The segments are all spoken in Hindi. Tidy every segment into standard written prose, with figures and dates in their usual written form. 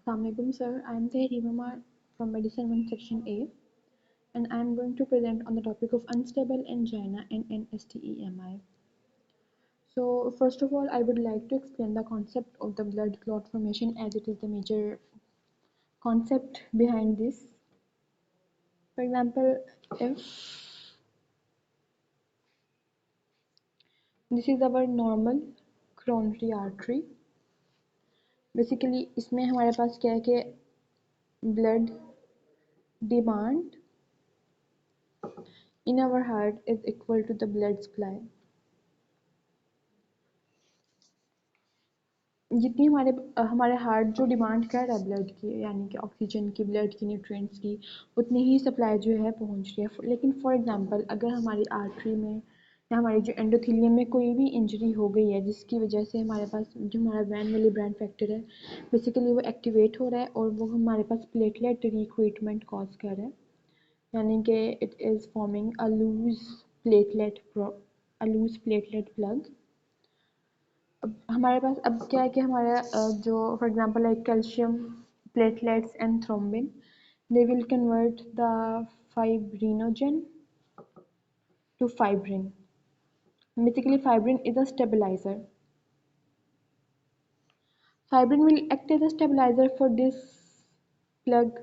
Assalamualaikum sir, I am Tahir Mamar from Medicine 1 Section A and I am going to present on the topic of unstable angina and NSTEMI. So first of all, I would like to explain the concept of the blood clot formation as it is the major concept behind this. For example, if this is our normal coronary artery, basically इसमें हमारे पास क्या है कि blood demand in our heart is equal to the blood supply. जितनी हमारे हार्ट जो डिमांड कर रहा है ब्लड की, यानी कि ऑक्सीजन की, ब्लड की, न्यूट्रिएंट्स की, उतनी ही सप्लाई जो है पहुंच रही है। लेकिन फॉर एग्जांपल अगर हमारी आर्टरी में या हमारी जो एंडोथेलियम में कोई भी इंजरी हो गई है जिसकी वजह से हमारे पास जो हमारा वैन विलिब्रेंट फैक्टर है बेसिकली वो एक्टिवेट हो रहा है और वो हमारे पास प्लेटलेट रिक्रूटमेंट कॉज कर रहा है, यानी कि it is forming a loose platelet plug. अब हमारे पास अब क्या है कि हमारा जो for example like calcium platelets and thrombin they will convert the fibrinogen to fibrin. Basically fibrin is a stabilizer. Fibrin will act as a stabilizer for this plug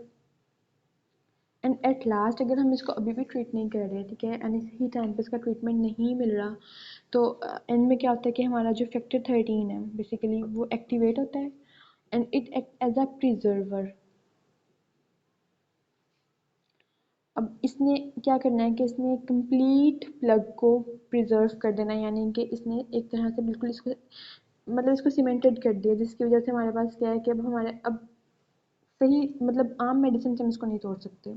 and at last अगर हम इसको अभी भी ट्रीट नहीं कर रहे, ठीक है, एंड इसी टाइम पे इसका ट्रीटमेंट नहीं मिल रहा, तो एंड में क्या होता है कि हमारा जो फैक्टर 13 है बेसिकली वो एक्टिवेट होता है and it act as a preserver. अब इसने क्या करना है कि इसने कंप्लीट प्लग को प्रिजर्व कर देना है, यानी कि इसने एक तरह से बिल्कुल इसको मतलब इसको सीमेंटेड कर दिया, जिसकी वजह से हमारे पास क्या है कि अब हमारे अब सही मतलब आम मेडिसिन से हम इसको नहीं तोड़ सकते,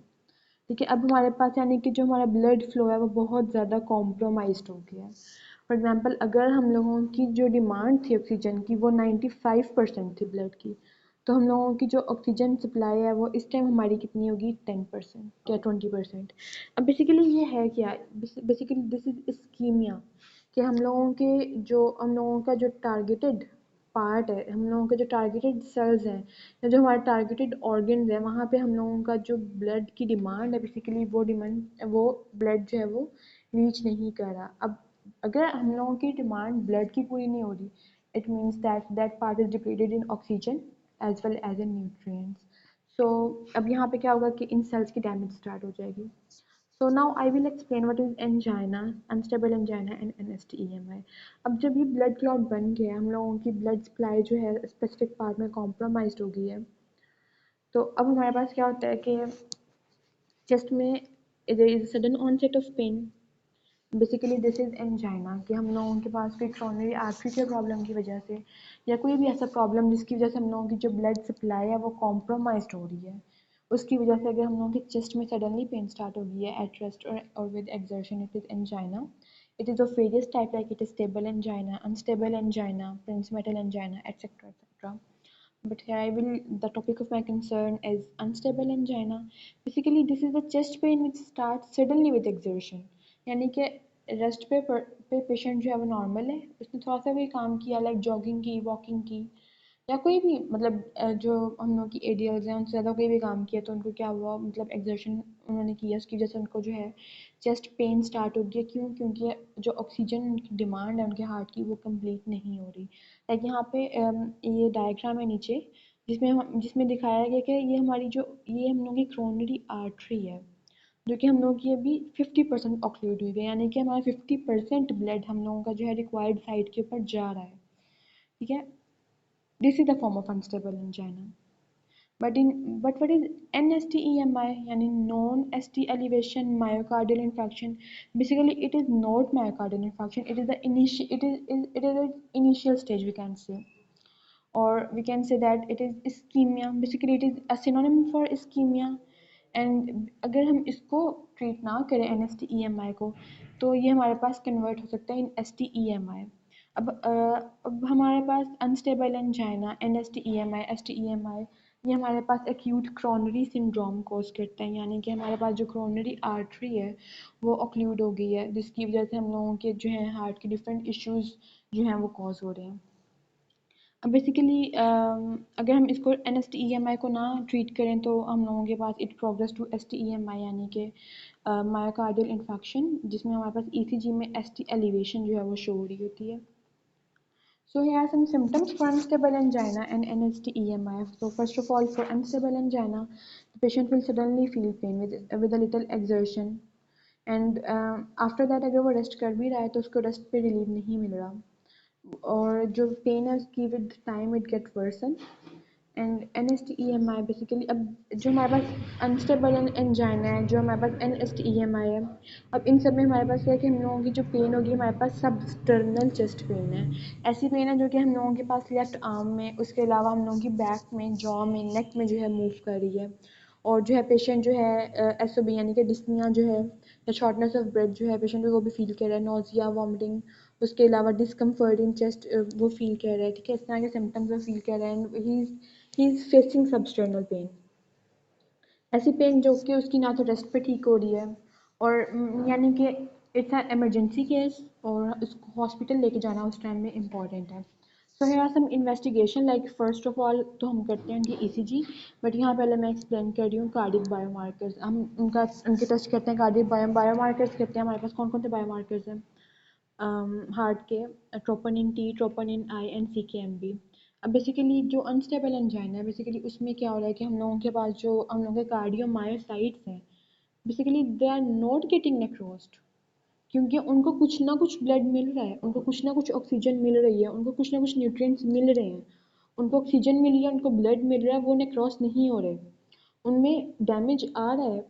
ठीक है। अब हमारे पास यानी कि जो हमारा ब्लड फ्लो है वो बहुत ज़्यादा कॉम्प्रोमाइज़ हो गया है। फॉर एग्जांपल अगर हम लोगों की जो डिमांड थी ऑक्सीजन की वो 95% थी ब्लड की, तो हम लोगों की जो ऑक्सीजन सप्लाई है वो इस टाइम हमारी कितनी होगी 10% या 20%। अब बेसिकली ये है क्या, बेसिकली दिस इज इस्कीमिया कि हम लोगों का जो टारगेटेड पार्ट है, हम लोगों के जो टारगेटेड सेल्स हैं या जो हमारे टारगेटेड ऑर्गन्स हैं वहाँ पे हम लोगों का जो ब्लड की डिमांड है बेसिकली वो ब्लड जो है वो रीच नहीं कर रहा। अब अगर हम लोगों की डिमांड ब्लड की पूरी नहीं हो रही, it means that part is depleted in oxygen as well as in nutrients. So अब यहाँ पे क्या होगा कि इन सेल्स की डैमेज स्टार्ट हो जाएगी। So now I will explain what is angina, unstable angina and NSTEMI. अब जब ये ब्लड क्लॉट बन गया, हम लोगों की ब्लड सप्लाई जो है स्पेसिफिक पार्ट में कॉम्प्रोमाइज़ हो गई है, तो अब हमारे पास क्या होता है कि चेस्ट में there is a sudden onset of pain. Basically this is angina कि हम लोगों के पास कोई करोनरी आर्टरी के प्रॉब्लम की वजह से या कोई भी ऐसा प्रॉब्लम जिसकी वजह से हम लोगों की जो ब्लड सप्लाई है वो कॉम्प्रोमाइज़ हो रही है, उसकी वजह से अगर हम लोगों के चेस्ट में सडनली पेन स्टार्ट हो गई है एट रेस्ट और with exertion, it is angina. It is of various type like it is stable angina, unstable angina, Prinzmetal angina etcetera etcetera. But here I will, the topic of my concern is unstable angina. Basically this is the chest pain which starts suddenly with exertion, यानी कि रेस्ट पे पेशेंट जो है वो नॉर्मल है, उसने थोड़ा सा भी काम किया लाइक जॉगिंग की, वॉकिंग की या कोई भी मतलब जो हम लोग की एडियल्स हैं उनसे ज़्यादा कोई भी काम किया तो उनको क्या हुआ मतलब एक्सर्शन उन्होंने किया, उसकी वजह से उनको जो है चेस्ट पेन स्टार्ट हो गया। क्यों? क्योंकि जो ऑक्सीजन की डिमांड है उनके हार्ट की वो कंप्लीट नहीं हो रही। लाइक यहाँ पे ये डायग्राम है नीचे जिसमें दिखाया गया कि ये हम लोग की क्रोनरी आर्टरी है जो कि हम लोग की अभी 50% ऑक्लूड हुई है, यानी कि हमारा 50% ब्लड हम लोगों का जो है रिक्वायर्ड साइड के ऊपर जा रहा है, ठीक है। This is the form of unstable angina. But what is NSTEMI यानी non ST elevation myocardial infarction? Basically it is not myocardial infarction, it is the initial stage we can say, or we can say that it is ischemia. Basically it is a synonym for ischemia and अगर हम इसको ट्रीट ना करें NSTEMI को तो ये हमारे पास कन्वर्ट हो सकता है इन STEMI। अब हमारे पास अनस्टेबल एंजाइना, NSTEMI ये हमारे पास एक्यूट क्रोनरी सिंड्रोम कोज करते हैं, यानी कि हमारे पास जो क्रोनरी आर्टरी है वो ऑक्लूड हो गई है जिसकी वजह से हम लोगों के जो है हार्ट के डिफरेंट इश्यूज जो हैं वो कॉज हो रहे हैं। अब बेसिकली अगर हम इसको NSTEMI को ना ट्रीट करें तो हम लोगों के पास इट प्रोग्रेस टू STEMI यानी कि मायोकार्डियल इन्फेक्शन, जिसमें हमारे पास ECG में ST एलिवेशन जो है वो शो हो रही होती है. So here are some symptoms for unstable angina and NSTEMI. So first of all, for unstable angina, the patient will suddenly feel pain with a little exertion. And after that अगर वो रेस्ट कर भी रहा है तो उसको रेस्ट पे रिलीफ नहीं मिल रहा, और जो पेन है उसकी with time it get worsen. And NSTEMI basically, अब जो हमारे पास अनस्टेबल एंजाइना है, जो हमारे पास NSTEMI है, अब इन सब में हमारे पास क्या है कि हम लोगों की जो पेन होगी हमारे पास सबस्टर्नल चेस्ट पेन है. ऐसी पेन है जो कि हम लोगों के पास लेफ्ट आर्म में, उसके अलावा हम लोगों की बैक में, जॉ में, नेक में जो है मूव कर रही है. और जो है पेशेंट जो है SOB यानी कि डिस्निया जो है या शॉर्टनेस ऑफ ब्रेथ जो है पेशेंट वो भी फील कर रहा है, नोजिया, वॉमिटिंग, उसके अलावा डिस्कम्फर्ट इन चेस्ट वो फील कर रहा है. ठीक है, इस तरह के सिम्टम्स वो फील कर रहे हैं. He is facing substernal pain. ऐसी पेन जो कि उसकी ना तो रेस्ट पे ठीक हो रही है, और यानी कि इट्स एन इमरजेंसी केस, और उसको हॉस्पिटल लेके जाना उस टाइम में इम्पॉर्टेंट है. So here are some investigation, like first of all तो हम करते हैं उनकी ECG, बट यहाँ पहले मैं एक्सप्लेन कर रही हूँ कार्डिक बायोमार्कर्स. हम उनके टेस्ट करते हैं, कार्डिक बायोमार्कर्स करते हैं. हमारे पास कौन कौन से बायोमार्कर्स हैं हार्ट के? Troponin T, troponin I and CKMB. अब बेसिकली जो अनस्टेबल एंजाइना है बेसिकली उसमें क्या हो रहा है कि हम लोगों के पास जो हम लोगों के कार्डियोमायोसाइट्स हैं basically they are not getting necrosed, क्योंकि उनको कुछ ना कुछ ब्लड मिल रहा है, उनको कुछ ना कुछ ऑक्सीजन मिल रही है, उनको कुछ ना कुछ न्यूट्रिएंट्स मिल रहे हैं, उनको ऑक्सीजन मिल रही है, उनको ब्लड मिल रहा है, वो नेक्रोस नहीं हो रहे. उनमें डैमेज आ रहा है,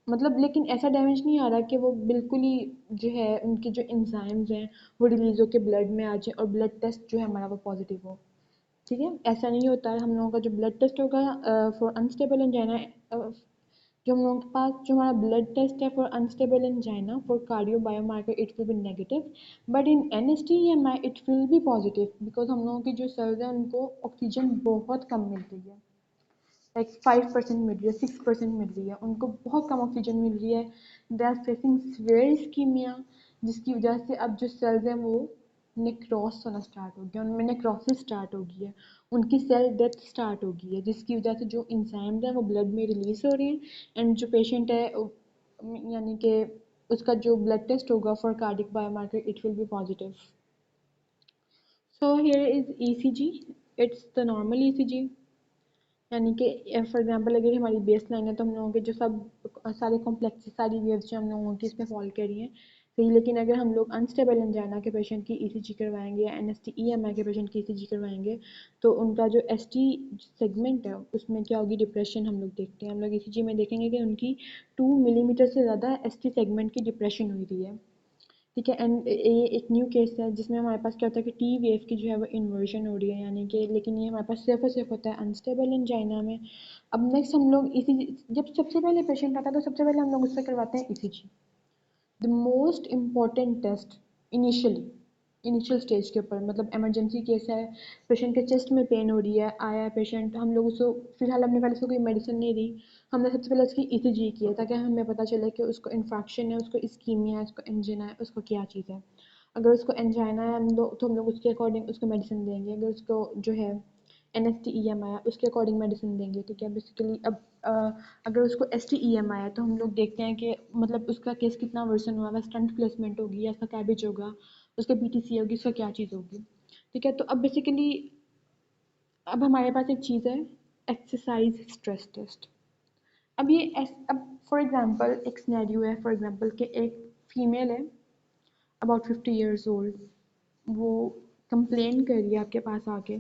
मतलब लेकिन ऐसा डैमेज नहीं आ रहा कि वो बिल्कुल ही जो है उनके जो एंजाइम्स हैं वो रिलीज होकर ब्लड में आ जाए और ब्लड टेस्ट जो है हमारा वो पॉजिटिव हो. ठीक है, ऐसा नहीं होता है. हम लोगों का जो ब्लड टेस्ट होगा फॉर अनस्टेबल एंजाइना, जो हम लोगों के पास जो हमारा ब्लड टेस्ट है for unstable angina for cardio biomarker it will be negative, but in NSTEMI it will be positive, because हम लोगों की जो सेल्स हैं उनको ऑक्सीजन बहुत कम मिल रही है, लाइक 5% मिल रही है, 6% मिल रही है, उनको बहुत कम ऑक्सीजन मिल रही है. They are facing severe ischemia, जिसकी वजह से अब जो सेल्स हैं वो नेक्रोस होना स्टार्ट हो गया, उनमें नेक्रोसिस स्टार्ट हो गई है, उनकी सेल डेथ स्टार्ट हो गई है, जिसकी वजह से जो इंजाइम्स हैं वो ब्लड में रिलीज हो रही हैं. एंड जो पेशेंट है यानी कि उसका जो ब्लड टेस्ट होगा for cardiac biomarker it will be positive. So here is ECG. It's the normal ECG, यानी कि फॉर एग्जांपल अगर हमारी बेस लाइन है तो हम लोगों के जो सब सारे कॉम्प्लेक्स सारी वेव्स जो हम लोगों की इसमें फॉल कर रही हैं सही. लेकिन अगर हम लोग अनस्टेबल एंजाइना के पेशेंट की ECG करवाएंगे या NSTEMI के पेशेंट की ECG करवाएंगे तो उनका जो ST सेगमेंट है उसमें क्या होगी, डिप्रेशन हम लोग देखते हैं. हम लोग ECG में देखेंगे कि उनकी 2 मिलीमीटर से ज़्यादा ST सेगमेंट की डिप्रेशन हुई थी है. ठीक है, एंड ये एक न्यू केस है जिसमें हमारे पास क्या होता है कि T वेव की जो है वो इन्वर्जन हो रही है, यानी कि लेकिन ये हमारे पास सिर्फ और सिर्फ होता है अनस्टेबल एंजाइना में. अब नेक्स्ट हम लोग ECG, जब सबसे पहले पेशेंट आता है तो सबसे पहले हम लोग उससे करवाते हैं ECG, the most important test initially, initial stage के ऊपर. मतलब इमरजेंसी केस है, पेशेंट के चेस्ट में पेन हो रही है, आया है पेशेंट, हम लोग उसको फिलहाल हमने पहले उसको कोई मेडिसिन नहीं दी, हमने सबसे पहले उसकी ECG की है ताकि हमें पता चले कि उसको इन्फेक्शन है, उसको इस्कीमिया है, उसको एंजिना है, उसको क्या चीज़ है. अगर उसको एंजाइना है हम लोग तो हम लोग उसके अकॉर्डिंग उसको मेडिसिन देंगे. अगर उसको जो है NSTEMI है उसके अकॉर्डिंग मेडिसिन देंगे. ठीक है, बेसिकली अब अगर उसको STEMI है तो हम लोग देखते हैं कि मतलब उसका केस कितना वर्सन हुआ है, स्टंट प्लेसमेंट होगी या उसका कैबेज होगा, उसका BTC होगी, उसका क्या चीज़ होगी. ठीक है, तो अब बेसिकली अब हमारे पास एक चीज़ है एक्सरसाइज स्ट्रेस टेस्ट. अब अब फॉर एग्जांपल एक सिनेरियो है, फॉर एग्जांपल कि एक फीमेल है अबाउट 50 years ओल्ड, वो कंप्लेन कर रही है आपके पास आके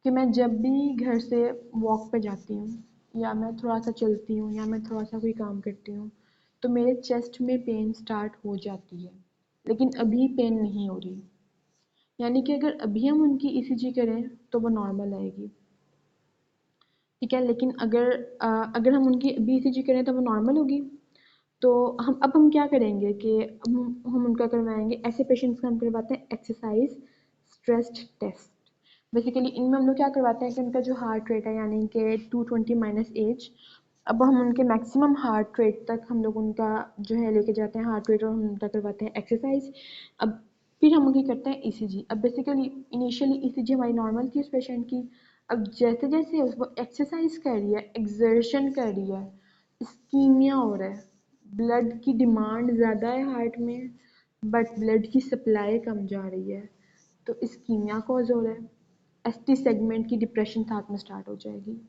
कि मैं जब भी घर से वॉक पे जाती हूँ या मैं थोड़ा सा चलती हूँ या मैं थोड़ा सा कोई काम करती हूँ तो मेरे चेस्ट में पेन स्टार्ट हो जाती है, लेकिन अभी पेन नहीं हो रही. यानी कि अगर अभी हम उनकी ECG करें तो वो नॉर्मल आएगी. ठीक है, लेकिन अगर हम उनकी अभी ECG करें तो वो नॉर्मल होगी. तो हम क्या करेंगे कि हम उनका करवाएंगे, ऐसे पेशेंट्स का हम करवाते हैं एक्सरसाइज स्ट्रेस टेस्ट. बेसिकली इनमें हम लोग क्या करवाते हैं कि उनका जो हार्ट रेट है यानी कि 220 माइनस एज, अब हम उनके मैक्सिमम हार्ट रेट तक हम लोग उनका जो है लेके जाते हैं हार्ट रेट, और हम उनका करवाते हैं एक्सरसाइज. अब फिर हम क्या करते हैं ईसीजी। अब बेसिकली इनिशियली ईसीजी हमारी नॉर्मल थी उस पेशेंट की। अब जैसे जैसे वो एक्सरसाइज कर रही है, एक्सर्शन कर रही है, इस्कीमिया हो रहा है, ब्लड की डिमांड ज़्यादा है हार्ट में बट ब्लड की सप्लाई कम जा रही है, तो इस्कीमिया कॉज हो रहा है। एसटी सेगमेंट की डिप्रेशन साथ में स्टार्ट हो जाएगी।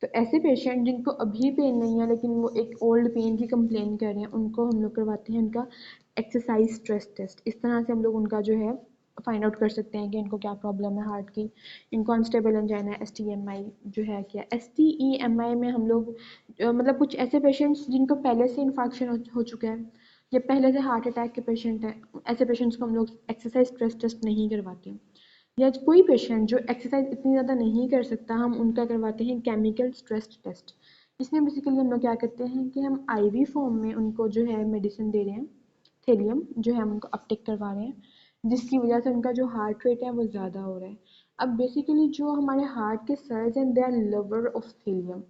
तो ऐसे पेशेंट जिनको अभी पेन नहीं है लेकिन वो एक ओल्ड पेन की कंप्लेन कर रहे हैं, उनको हम लोग करवाते हैं उनका एक्सरसाइज स्ट्रेस टेस्ट। इस तरह से हम लोग उनका जो है फाइंड आउट कर सकते हैं कि इनको क्या प्रॉब्लम है हार्ट की। इनको अनस्टेबल एंजाइना, एसटीएमआई जो है क्या एसटीईएमआई में हम लोग मतलब कुछ ऐसे पेशेंट्स जिनको पहले से इन्फेक्शन हो चुका है या पहले से हार्ट अटैक के पेशेंट हैं, ऐसे पेशेंट्स को हम लोग एक्सरसाइज स्ट्रेस टेस्ट नहीं करवाते। या कोई पेशेंट जो एक्सरसाइज इतनी ज़्यादा नहीं कर सकता, हम उनका करवाते हैं केमिकल स्ट्रेस टेस्ट। इसमें बेसिकली हम लोग क्या करते हैं कि हम आईवी फॉर्म में उनको जो है मेडिसिन दे रहे हैं, थेलियम जो है हम उनको अपटेक करवा रहे हैं, जिसकी वजह से उनका जो हार्ट रेट है वो ज़्यादा हो रहा है। अब बेसिकली जो हमारे हार्ट के सेल्स हैं they are lover of thallium,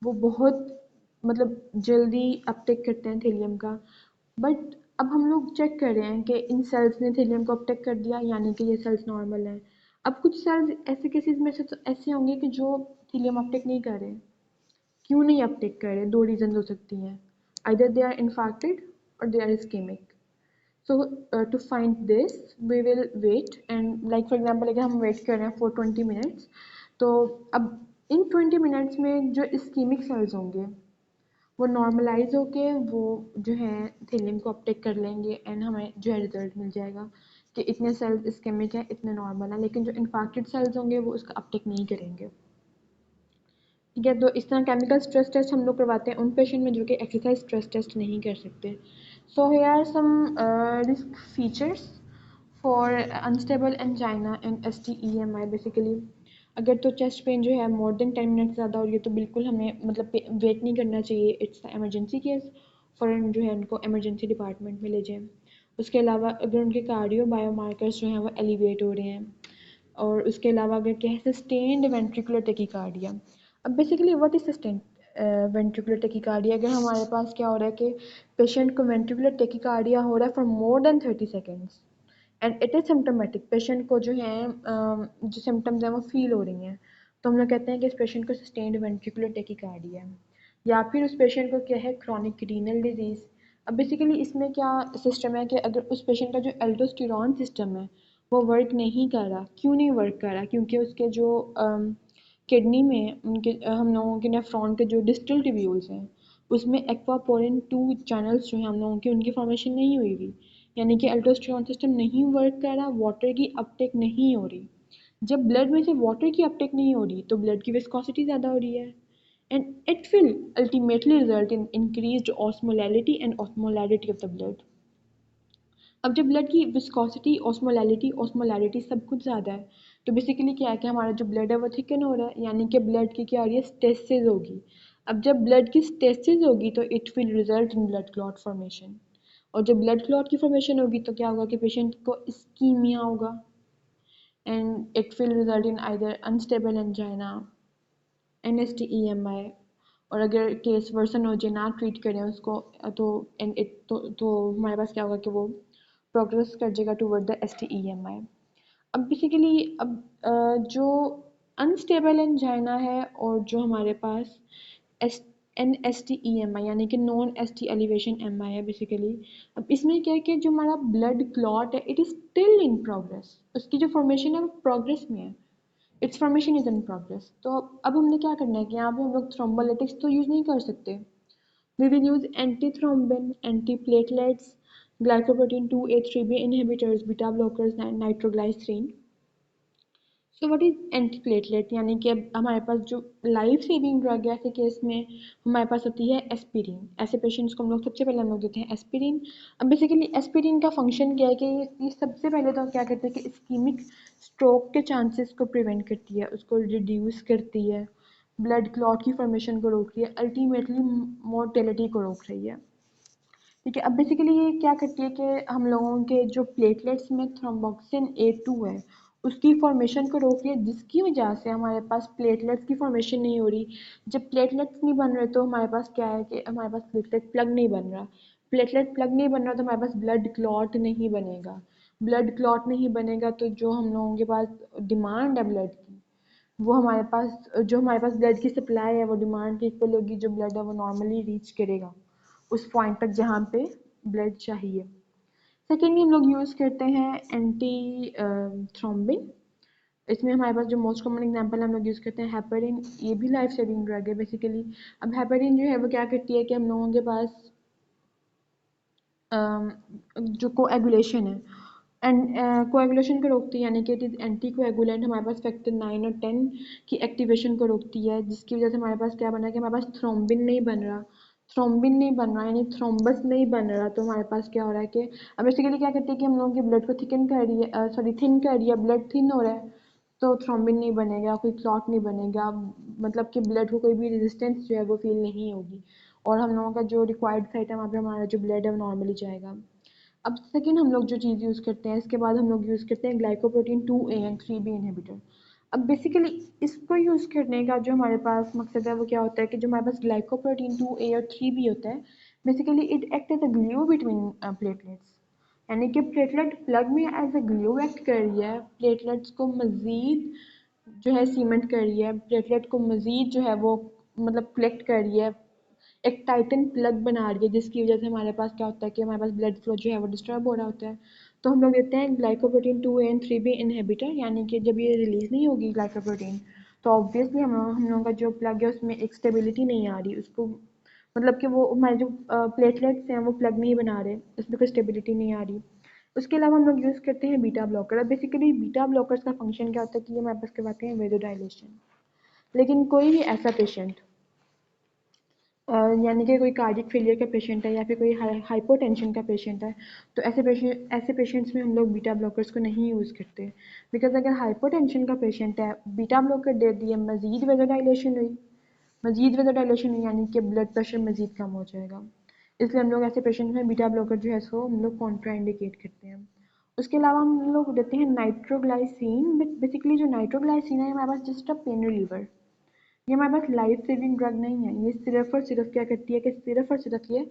वो बहुत मतलब जल्दी अपटेक करते हैं थेलियम का। बट अब हम लोग चेक कर रहे हैं कि इन सेल्स ने थेलियम को अपटेक कर दिया यानी कि ये सेल्स नॉर्मल हैं। अब कुछ सेल्स ऐसे केसेस में से तो ऐसे होंगे कि जो थीलियम अपटेक नहीं कर रहे। क्यों नहीं अपटेक कर रहे? दो रीजन हो सकती हैं, आइदर दे आर इन्फेक्टेड और they are ischemic. So to find this we will wait and like for example अगर हम वेट कर रहे हैं फॉर 20 मिनट्स, तो अब इन 20 मिनट्स में जो इस्कीमिक सेल्स होंगे वो नॉर्मलाइज होके वो जो है थीलियम को अपटेक कर लेंगे एंड हमें जो है रिजल्ट मिल जाएगा कि इतने सेल्स इस्केमिक है, इतने नॉर्मल है। लेकिन जो इन्फेक्टेड सेल्स होंगे वो उसका अपटेक नहीं करेंगे। ठीक है, तो इस तरह केमिकल स्ट्रेस टेस्ट हम लोग करवाते हैं उन पेशेंट में जो कि एक्सरसाइज स्ट्रेस टेस्ट नहीं कर सकते। So here are some risk features for unstable angina and STEMI. Basically अगर तो चेस्ट पेन जो है मोर देन 10 मिनट ज़्यादा हो रही है तो बिल्कुल हमें मतलब वेट नहीं करना चाहिए, इट्स एमरजेंसी केस, फ़ौरन जो है उनको एमरजेंसी डिपार्टमेंट में ले जाएं। उसके अलावा अगर उनके कार्डियो बायोमार्कर्स जो हैं वो एलिवेट हो रहे हैं, और उसके अलावा अगर क्या है सस्टेन्ड वेंट्रिकुलर टेकिकार्डिया। अब basically what is sustained ventricular tachycardia? अगर हमारे पास क्या हो रहा है कि पेशेंट को वेंट्रिकुलर टेकिकार्डिया हो रहा है for more than 30 seconds and it is symptomatic, patient को जो है जो सिम्टम्स हैं वो फील हो रही हैं, तो हम लोग कहते हैं कि इस पेशेंट को सस्टेन्ड वेंट्रिकुलर टेकिकार्डिया है। या फिर उस पेशेंट को क्या है क्रॉनिक रीनल डिजीज़। अब बेसिकली इसमें क्या सिस्टम है कि अगर उस पेशेंट का जो एल्डोस्टेरॉन सिस्टम है वो वर्क नहीं कर रहा। क्यों नहीं वर्क कर रहा? क्योंकि उसके जो किडनी में उनके हम लोगों के नेफ्रॉन के जो डिस्टल ट्यूब्यूल्स हैं उसमें एक्वापोरिन 2 चैनल्स जो हैं हम लोगों के उनकी फॉर्मेशन नहीं हुई हुई, यानी कि अल्डोस्टेरॉन सिस्टम नहीं वर्क कर रहा, वाटर की अपटेक नहीं हो रही। जब ब्लड में से वाटर की अपटेक नहीं हो रही तो ब्लड की विस्कोसिटी ज़्यादा हो रही है and it will ultimately result in increased osmolality and osmolarity of the blood. अब जब ब्लड की विस्कोसिटी, ऑस्मोलैरिटी सब कुछ ज़्यादा है तो बेसिकली क्या है कि हमारा जो ब्लड है वो थिकन हो रहा है, यानी कि ब्लड की क्या हो रही है स्टेसिस होगी। अब जब ब्लड की स्टेसिस होगी तो it will result in blood clot formation, और जब ब्लड क्लॉट की फॉर्मेशन होगी तो क्या होगा कि पेशेंट को इस्कीमिया होगा and it will result in either unstable angina, NSTEMI, और अगर केस वर्सन हो जाए ना ट्रीट करें उसको तो तो हमारे पास क्या होगा कि वो प्रोग्रेस कर जाएगा टूवर्ड द एसटीईएमआई। अब बेसिकली अब जो अनस्टेबल एंजाइना है और जो हमारे पास S N S T E M I यानी कि non S T elevation M I है बेसिकली। अब इसमें क्या है कि जो हमारा ब्लड क्लॉट है it is still in progress, उसकी जो फॉर्मेशन है वो प्रोग्रेस में है, it's formation is in progress. तो अब हमने क्या करना है कि यहाँ पे हम लोग थ्रोम्बोलिटिक्स तो यूज़ नहीं कर सकते। We will use anti thrombin, anti platelets, glycoprotein 2A3B inhibitors, beta blockers, nitroglycerine. So what is anti platelet? यानी कि अब हमारे पास जो लाइफ सेविंग ड्रग है ऐसे केस में हमारे पास होती है एस्पिरिन। ऐसे पेशेंट्स को हम लोग सबसे पहले हम लोग देते हैं एस्पिरिन। अब बेसिकली एस्पिरिन का फंक्शन क्या है कि ये सबसे पहले तो क्या करते हैं कि इस्कीमिक स्ट्रोक के चांसेस को प्रिवेंट करती है, उसको रिड्यूस करती है, ब्लड क्लॉट की फॉर्मेशन को रोक रही है, अल्टीमेटली मोर्टेलिटी को रोक रही है। ठीक है, अब बेसिकली ये क्या करती है कि हम लोगों के जो प्लेटलेट्स में थ्रोम्बोक्सिन A2 है उसकी फॉर्मेशन को रोक रही है, जिसकी वजह से हमारे पास प्लेटलेट्स की फॉर्मेशन नहीं हो रही। जब प्लेटलेट्स नहीं बन रहे तो हमारे पास क्या है कि हमारे पास प्लेटलेट प्लग नहीं बन रहा। प्लेटलेट प्लग नहीं बन रहा तो हमारे पास ब्लड क्लॉट नहीं बनेगा। ब्लड क्लॉट नहीं बनेगा तो जो हम लोगों के पास डिमांड है ब्लड की, वो हमारे पास जो हमारे पास ब्लड की सप्लाई है वो डिमांड के इक्वल होगी, जो ब्लड है वो नॉर्मली रीच करेगा उस पॉइंट तक जहाँ पे ब्लड चाहिए। सेकेंडली हम लोग यूज़ करते हैं एंटी थ्रोम्बिन। इसमें हमारे पास जो मोस्ट कॉमन एग्जांपल हम लोग यूज़ करते हैं हेपेरिन, ये भी लाइफ सेविंग ड्रग है बेसिकली। अब हेपेरिन जो है वो क्या करती है कि हम लोगों के पास जो कोएगुलेशन है एंड कोएगुलेशन को रोकती है, यानी कि इट इज़ एंटी कोएगुलेंट। हमारे पास फैक्टर 9 और 10 की एक्टिवेशन को रोकती है, जिसकी वजह से हमारे पास क्या बना है कि हमारे पास थ्रोम्बिन नहीं बन रहा, थ्रोम्बिन नहीं बन रहा यानी थ्रोम्बस नहीं बन रहा। तो हमारे पास क्या हो रहा है कि अब बेसिकली क्या करती है कि हम लोगों के ब्लड को थिकन कर रही है, सॉरी थिन कर रही है, ब्लड थिन हो रहा है तो थ्रोम्बिन नहीं बनेगा, कोई क्लॉट नहीं बनेगा, मतलब कि ब्लड को कोई भी रेजिस्टेंस जो है वो फील नहीं होगी और हम लोगों का जो रिक्वायर्ड साइट है वहाँ पे हमारा जो ब्लड है वो नॉर्मली जाएगा। अब सेकेंड हम लोग जो चीज़ यूज़ करते हैं, इसके बाद हम लोग यूज़ करते हैं glycoprotein 2A and 3B inhibitor. अब बेसिकली इसको यूज़ करने का जो हमारे पास मकसद है वो क्या होता है कि जो हमारे पास ग्लाइकोप्रोटीन 2A और 3B होता है, basically it act as a glue between platelets, यानी कि प्लेटलेट प्लग में एज अ ग्लू एक्ट कर रही है, प्लेटलेट्स को मज़ीद जो है सीमेंट कर रही है, प्लेटलेट को मज़ीद जो है वो मतलब कलेक्ट कर रही है, एक टाइटन प्लग बना रही है, जिसकी वजह से हमारे पास क्या होता है कि हमारे पास ब्लड फ्लो जो है वो डिस्टर्ब हो रहा होता है। तो हम लोग देते हैं glycoprotein 2A and 3B inhibitor, यानी कि जब ये रिलीज़ नहीं होगी ग्लाइकोप्रोटीन तो ऑब्वियसली हम लोगों का जो प्लग है उसमें एक स्टेबिलिटी नहीं आ रही, उसको मतलब कि वो हमारे जो प्लेटलेट्स हैं वो प्लग नहीं बना रहे, उसमें कोई स्टेबिलिटी नहीं आ रही। उसके अलावा हम लोग यूज़ करते हैं बीटा ब्लॉकर। अब बेसिकली बीटा ब्लॉकर्स का फंक्शन क्या होता है कि ये हमारे पास करवाते हैं वेजोडाइलेशन। लेकिन कोई भी ऐसा पेशेंट यानी कि कोई कार्डियक फेलियर का पेशेंट है या फिर कोई हाइपोटेंशन का पेशेंट है, तो ऐसे पेशेंट्स में हम लोग बीटा ब्लॉकर्स को नहीं यूज़ करते, बिकॉज अगर हाइपोटेंशन का पेशेंट है, बीटा ब्लॉकर दे दिए, मजीद वेजोडाइलेशन हुई, मजीद वेजोडाइलेशन हुई यानी कि ब्लड प्रेशर मजीद कम हो जाएगा। इसलिए हम लोग ऐसे पेशेंट में बीटा ब्लॉकर जो है सो हम लोग कॉन्ट्राइंडिकेट करते हैं। उसके अलावा हम लोग देते हैं नाइट्रोग्लाइसिन। बेसिकली जो नाइट्रोग्लाइसिन है हमारे पास जस्ट अ पेन रिलीवर, ये हमारे पास लाइफ सेविंग ड्रग नहीं है, ये सिर्फ और सिर्फ क्या करती है कि सिर्फ और सिर्फ ये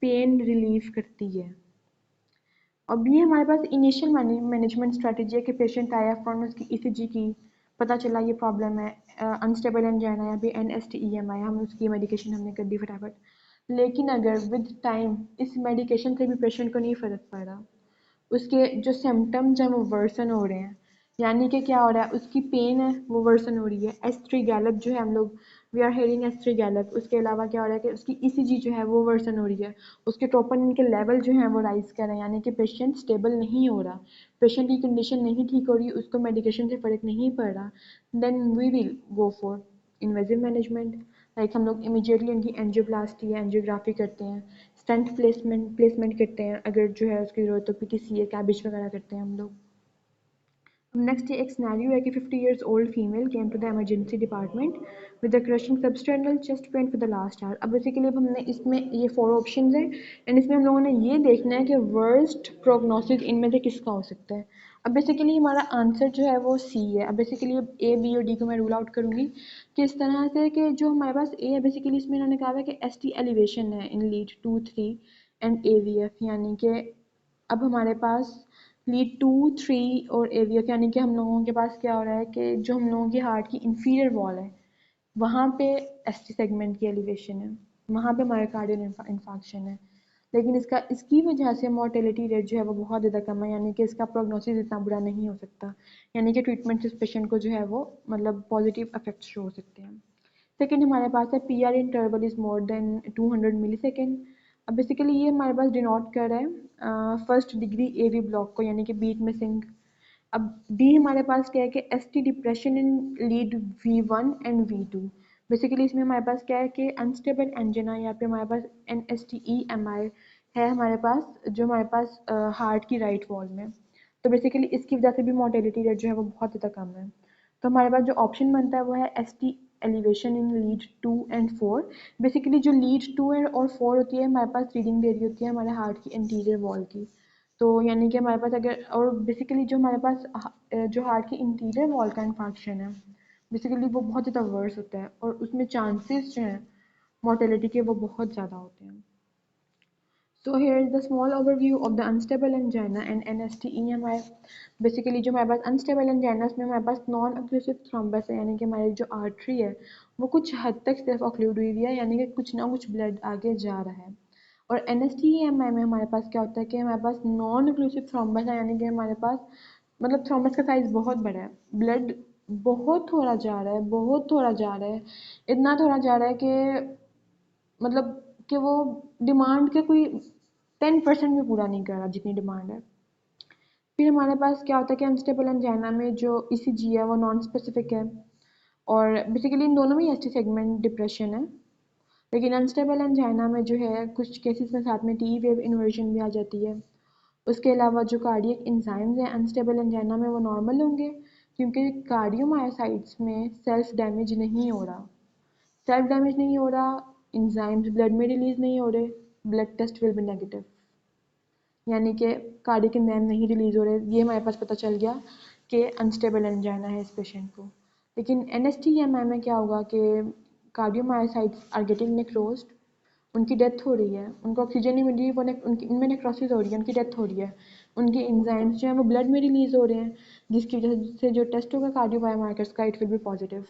पेन रिलीफ करती है। अब ये हमारे पास इनिशियल मैनेजमेंट स्ट्रेटजी है कि पेशेंट आया फ्रॉम उसकी ईसीजी की, पता चला ये प्रॉब्लम है, अनस्टेबल एंजाइना या फिर NSTEM आया, हम उसकी मेडिकेशन हमने कर दी फटाफट। लेकिन अगर विद टाइम इस मेडिकेशन से भी पेशेंट को नहीं फ़र्क पड़ रहा, उसके जो सिम्टम्स हैं वो वर्सन हो रहे हैं, यानी कि क्या हो रहा है, उसकी पेन है वो वर्सन हो रही है, एस3 गैलप जो है हम लोग वी आर हेयरिंग एस3 गैलप। उसके अलावा क्या हो रहा है कि उसकी ईसीजी जो है वो वर्सन हो रही है, उसके ट्रोपोनिन के लेवल जो है वो राइज कर रहे हैं, यानी कि पेशेंट स्टेबल नहीं हो रहा, पेशेंट की कंडीशन नहीं ठीक हो रही, उसको मेडिकेशन से फ़र्क नहीं पड़ रहा, then we will go for invasive management. Like हम लोग इमीडिएटली उनकी एंजियोप्लास्टी या एंजियोग्राफी करते हैं, स्टेंट प्लेसमेंट करते हैं, अगर जो है उसकी ज़रूरत हो PTCA कैबिज वगैरह करते हैं हम लोग। नेक्स्ट ये एक सिनेरियो है कि 50 years old female came to the emergency department with a crushing substernal chest pain for the last hour। अब बेसिकली अब हमने इसमें ये 4 ऑप्शंस हैं एंड इसमें हम लोगों ने ये देखना है कि वर्स्ट प्रोग्नोसिस इनमें से किसका हो सकता है। अब बेसिकली हमारा आंसर जो है वो C है। अब बेसिकली अब A B और D को मैं रूल आउट करूँगी कि इस तरह से कि जो हमारे पास A है, बेसिकली इसमें इन्होंने कहा है कि ST एलिवेशन है इन लीड 2 3 एंड AVF, यानी कि अब हमारे पास लीड 2 3 और AVF, यानी कि हम लोगों के पास क्या हो रहा है कि जो हम लोगों की हार्ट की इंफीरियर वॉल है वहाँ पे ST सेगमेंट की एलिवेशन है, वहाँ पे मायोकार्डियल इन्फार्क्शन है। लेकिन इसकी वजह से मोर्टेलिटी रेट जो है वो बहुत ज़्यादा कम है, यानी कि इसका प्रोग्नोसिस इतना बुरा नहीं हो सकता, यानी कि ट्रीटमेंट से पेशेंट को जो है वो मतलब पॉजिटिव इफेक्ट्स शो हो सकते हैं। सेकेंड हमारे पास है PR interval is more than 200 millisecond. अब बेसिकली ये हमारे पास डिनोट कर रहा है फर्स्ट डिग्री AV ब्लॉक को, यानी कि बीट मिसिंग। अब डी हमारे पास क्या है कि ST depression in lead V1 and V2। Basically इसमें हमारे पास क्या है कि अनस्टेबल एंजिना या फिर हमारे पास NSTEMI है हमारे पास, जो हमारे पास हार्ट की राइट वॉल में। तो बेसिकली इसकी वजह से भी मोर्टेलिटी रेट जो है वो बहुत ज़्यादा कम है। तो हमारे पास जो ऑप्शन बनता है वो है ST elevation in lead 2 and 4। Basically जो लीड 2 और 4 होती है हमारे पास रीडिंग दे रही होती है हमारे हार्ट की इंटीरियर वॉल की। तो यानी कि हमारे पास अगर और बेसिकली जो हमारे पास जो हार्ट की इंटीरियर वॉल का इन्फेक्शन है, बेसिकली वो बहुत ज़्यादा वर्स होता है और उसमें चांसेस जो हैं मोर्टेलिटी के वो बहुत ज़्यादा होते हैं। So here is the small overview of the unstable angina and NST-EMI. Basically जो हमारे पास अनस्टेबल एंजाइना उसमें हमारे पास नॉन ऑक्लूसिव थ्रोम्बस है, यानी कि हमारी जो आर्टरी है वो कुछ हद तक सिर्फ ऑक्लूड हुई हुई है, यानी कि कुछ ना कुछ ब्लड आगे जा रहा है। और NST-EMI में हमारे पास क्या होता है कि हमारे पास नॉन ऑक्लूसिव थ्रोम्बस है, यानी कि हमारे पास मतलब थ्रोम्बस का साइज बहुत बड़ा है, ब्लड बहुत थोड़ा जा रहा है, बहुत थोड़ा जा रहा है, इतना थोड़ा जा रहा है कि मतलब कि वो डिमांड के कोई 10% भी पूरा नहीं कर रहा जितनी डिमांड है। फिर हमारे पास क्या होता है कि अनस्टेबल एंजाइना में जो ईसीजी है वो नॉन स्पेसिफिक है, और बेसिकली इन दोनों में एसटी सेगमेंट डिप्रेशन है। लेकिन अनस्टेबल एंजाइना में जो है कुछ केसेस में साथ में टी वेव इन्वर्जन भी आ जाती है। उसके अलावा जो कार्डियक एंजाइम्स हैं अनस्टेबल एंजाइना में वो नॉर्मल होंगे, क्योंकि कार्डियोमायोसाइट्स में सेल्फ डैमेज नहीं हो रहा, सेल्फ डैमेज नहीं हो रहा, एंजाइम्स ब्लड में रिलीज नहीं हो रहे, blood test will be negative, यानी कि कार्डियक एंजाइम नहीं रिलीज हो रहे। ये हमारे पास पता चल गया कि अनस्टेबल एंजाइना है इस पेशेंट को। लेकिन NST-EMI में क्या होगा कि कार्डियोमायोसाइट्स आर गेटिंग नेक्रोज्ड, उनकी डेथ हो रही है, उनको ऑक्सीजन नहीं मिल रही, वो उनकी उनमें नेक्रोसिस हो रही है, उनकी डेथ हो रही है, उनके एंजाइम्स जो हैं वो ब्लड में रिलीज हो रहे हैं, जिसकी वजह से जो टेस्ट होगा कार्डियो बायोमार्कर्स का it will be positive.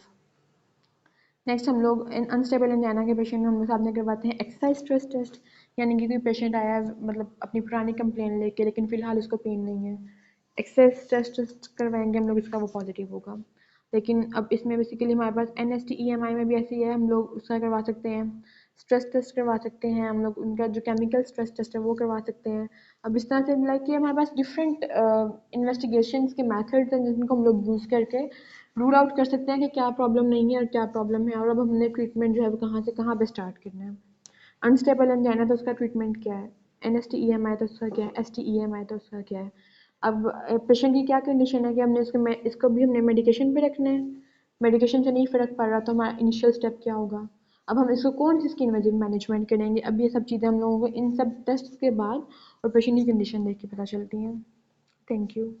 Next हम लोग अनस्टेबल एंजाइना के पेशेंट में हम लोग साथ में करवाते हैं एक्सरसाइज स्ट्रेस टेस्ट, यानी कि कोई पेशेंट आया है मतलब अपनी पुरानी कंप्लेन लेके लेकिन फ़िलहाल उसको पेन नहीं है, एक्सरसाइज स्ट्रेस टेस्ट करवाएंगे हम लोग, इसका वो पॉजिटिव होगा। लेकिन अब इसमें बेसिकली हमारे पास NST-EMI में भी ऐसी है, हम लोग उसका करवा सकते हैं, स्ट्रेस टेस्ट करवा सकते हैं हम लोग, उनका जो केमिकल स्ट्रेस टेस्ट है वो करवा सकते हैं। अब इस तरह से लाइक कि हमारे पास डिफरेंट इन्वेस्टिगेशंस के मेथड्स हैं जिनको हम लोग यूज़ करके रूल आउट कर सकते हैं कि क्या प्रॉब्लम नहीं है और क्या प्रॉब्लम है, और अब हमने ट्रीटमेंट जो है वो कहाँ से कहाँ पे स्टार्ट करना है। अनस्टेबल एंजाइना तो उसका ट्रीटमेंट क्या है, NST-EMI तो उसका क्या है, ST-EMI तो उसका क्या है। अब पेशेंट की क्या कंडीशन है कि हमने इसको भी हमने मेडिकेशन पे रखना है, मेडिकेशन से नहीं फ़र्क पड़ रहा तो हमारा इनिशियल स्टेप क्या होगा, अब हम इसको कौन सी स्किन में मैनेजमेंट करेंगे। अब ये सब चीज़ें हम लोगों को इन सब टेस्ट के बाद और पेशेंट की कंडीशन देख के पता चलती हैं। Thank you.